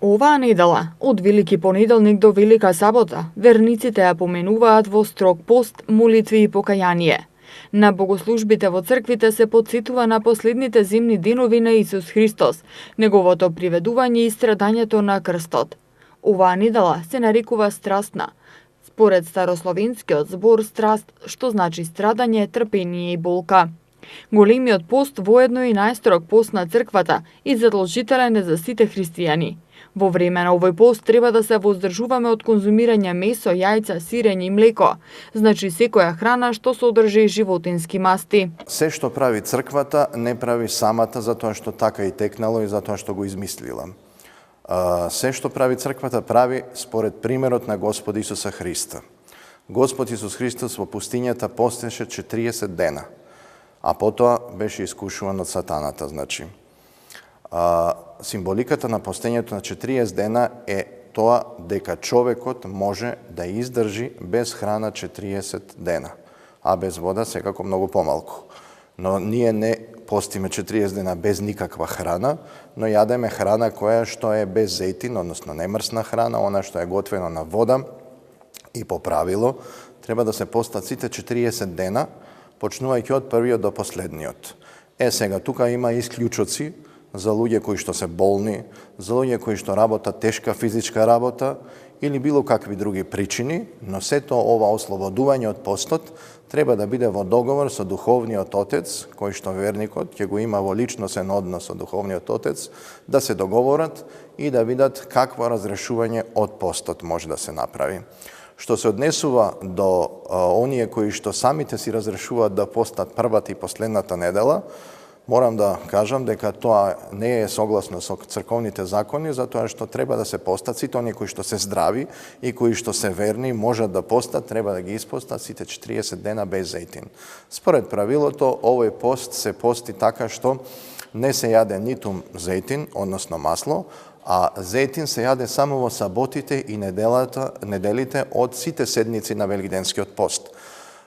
Оваа недела, од Велики понеделник до Велика сабота, верниците ја поменуваат во строг пост, молитви и покаяние. На богослужбите во црквите се потсетува на последните земни денови на Исус Христос, неговото приведување и страдањето на крстот. Оваа недела се нарекува страстна. Според старословенскиот збор страст, што значи страдање, трпение и болка. Големиот пост воедно и најстрог пост на црквата и задолжителен е за сите христијани. Во време на овој пост треба да се воздржуваме од конзумирање месо, јајца, сирење и млеко, значи секоја храна што содржи животински масти. Се што прави црквата не прави самата затоа што така и текнало и затоа што го измислила. Се што прави црквата прави според примерот на Господ Исуса Христа. Господ Исус Христос во пустињата постеше 40 дена, а потоа беше искушуван од сатаната, значи. Символиката на постењето на 40 дена е тоа дека човекот може да издржи без храна 40 дена, а без вода секако многу помалку. Но ние не постиме 40 дена без никаква храна, но јадеме храна која што е без зејтин, односно немрсна храна, она што е готвено на вода и по правило треба да се постат сите 40 дена, почнувајќи од првиот до последниот. Сега тука има исклучоци за луѓе кои што се болни, за луѓе кои што работат тешка физичка работа или било какви други причини, но сето ова ослободување од постот треба да биде во договор со духовниот отец, кој што верникот ќе го има во личносен однос со духовниот отец, да се договорат и да видат какво разрешување од постот може да се направи. Што се однесува до оние кои што самите си разрешуваат да постат првата и последната недела, морам да кажам дека тоа не е согласно со црковните закони, затоа што треба да се постат сите оние кои што се здрави и кои што се верни, можат да постат, треба да ги испостат сите 40 дена без зејтин. Според правилото, овој пост се пости така што не се јаде ниту зејтин, односно масло, а зејтин се јаде само во саботите и неделите од сите седници на Великденскиот пост.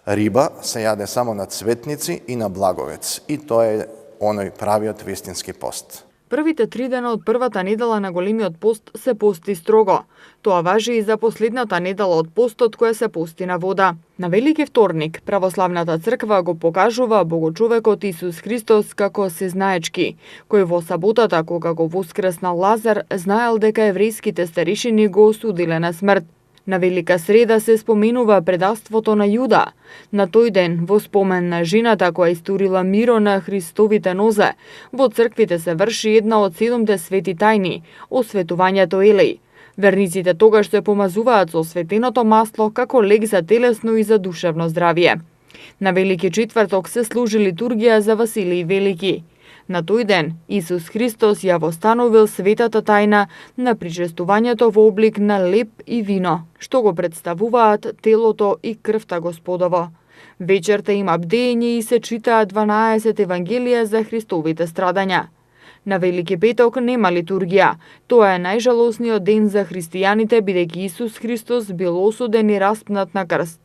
Риба се јаде само на цветници и на благовец. И тоа е оној правиот вистински пост. Првите 3 дена од првата недела на големиот пост се пости строго. Тоа важи и за последната недела од постот која се пости на вода. На Велики вторник, православната црква го покажува Богочовекот Исус Христос како сезнаечки, кој во саботата кога го воскреснал Лазар, знаел дека еврејските старишини го осудиле на смрт. На Велика среда се споменува предаството на Јуда. На тој ден, во спомен на жената која истурила миро на Христовите нозе, во црквите се врши една од 7 свети тајни, осветувањето елеј. Верниците тогаш се помазуваат со светеното масло како лек за телесно и за душевно здравје. На Велики четврток се служи литургија за Василий Велики. На тој ден Исус Христос ја востановил светата тајна на причестувањето во облик на леп и вино, што го представуваат телото и крвта Господово. Вечерта има бдење и се читаат 12 евангелија за Христовите страдања. На Велики петок нема литургија. Тоа е најжалосниот ден за христијаните, бидејќи Исус Христос бил осуден и распнат на крст.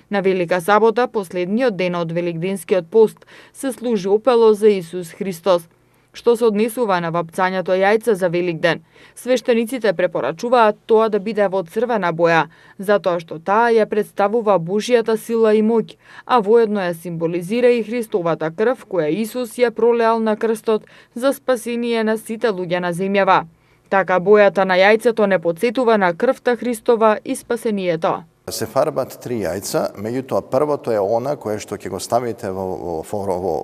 На Велика сабота, последниот ден од Великденскиот пост, се служи опело за Исус Христос. Што се однесува на вапцањето јајца за Великден, свештениците препорачуваат тоа да биде во црвена боја, затоа што таа ја представува Божјата сила и моќ, а воедно ја символизира и Христовата крв која Исус ја пролеал на крстот за спасение на сите луѓе на земјава. Така бојата на јајцето не потсетува на крвта Христова и спасението. Се фарбат 3 јајца, меѓутоа првото е она кое што ќе го ставите во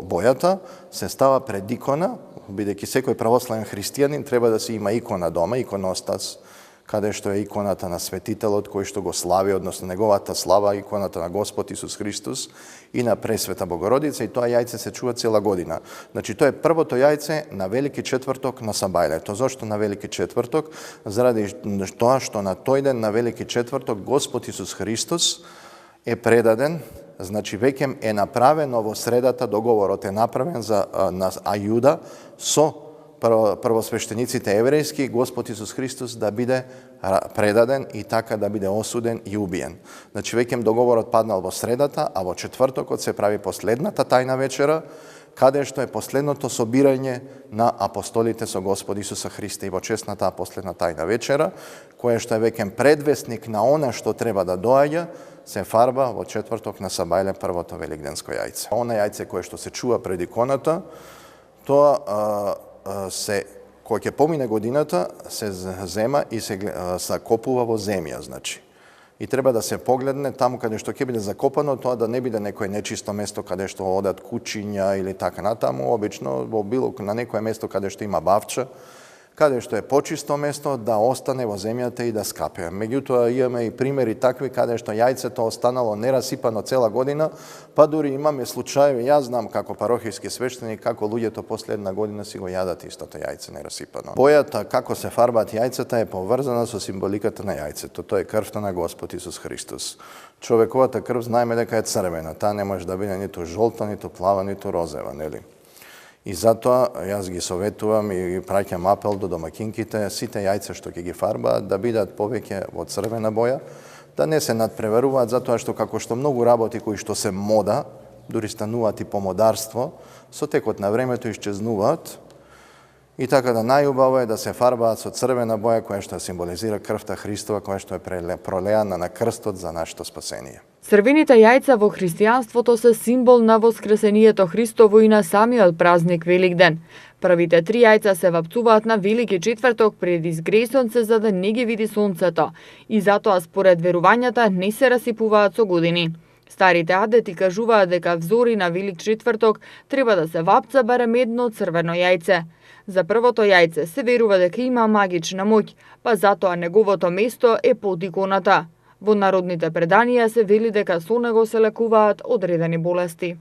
бојата, се става пред икона, бидејќи секој православен христијанин треба да си има икона дома, иконостас, каде што е иконата на светителот кој што го слави, односно неговата слава, иконата на Господ Исус Христос и на Пресвета Богородица, и тоа јајце се чува цела година. Значи, тоа е првото јајце на Велики четврток на Сабајлето. Зошто на Велики четврток? Заради тоа што на тој ден на Велики четврток Господ Исус Христос е предаден, значи веќе е направено во средата, договорот е направен на Ајуда со првосвештениците еврејски, Господ Исус Христос да биде предаден и така да биде осуден и убиен. Значи веќе договорот паднал во средата, а во четвртокот се прави последната тајна вечера, каде што е последното собирање на апостолите со Господ Исуса Христа и во чест на таа последна тајна вечера, која што е веќе предвестник на она што треба да доаѓа, се фарба во четврток на Сабајле првото великденско јајце. Она јајце кое што се чува пред иконата, тоа кога ќе помине годината, се зема и се закопува во земја, значи. И треба да се погледне таму каде што ќе биде закопано, тоа да не биде некое нечисто место каде што одат кучиња или така натаму, обично во на некое место каде што има бавча, каде што е почисто место, да остане во земјата и да скапе. Меѓутоа имаме и примери такви каде што јајцето останало нерасипано цела година, па дури имаме случаеви, јас знам како парохијски свештеник како луѓето после една година си го јадат истото јајце нерасипано. Бојата како се фарбат јајцата е поврзана со символиката на јајцето. Тоа е крвта на Господ Исус Христос. Човековата крв знаеме дека е црвена, таа не може да биде ниту жолта, ниту плава, ниту розева, нели? И затоа јас ги советувам и праќам апел до домакинките, сите јајца што ќе ги фарбаат да бидат повеќе во црвена боја, да не се надпреваруваат, затоа што како што многу работи кои што се мода, дури стануваат и помодарство, со текот на времето исчезнуваат. И така да најубаво е да се фарбаат со црвена боја која што символизира крвта Христова, која што е пролеана на крстот за нашето спасение. Црвените јајца во христијанството се символ на воскресението Христово и на самиот празник Великден. Првите 3 јајца се вапцуваат на Велики четврток пред изгрејсонце за да не ги види сонцето и затоа според верувањата не се расипуваат со години. Старите адети кажуваат дека взори на Велик четврток треба да се вапца барем едно црвено јајце. За првото јајце се верува дека има магична моќ, па затоа неговото место е под иконата. Во народните преданија се вели дека со него се лекуваат одредени болести.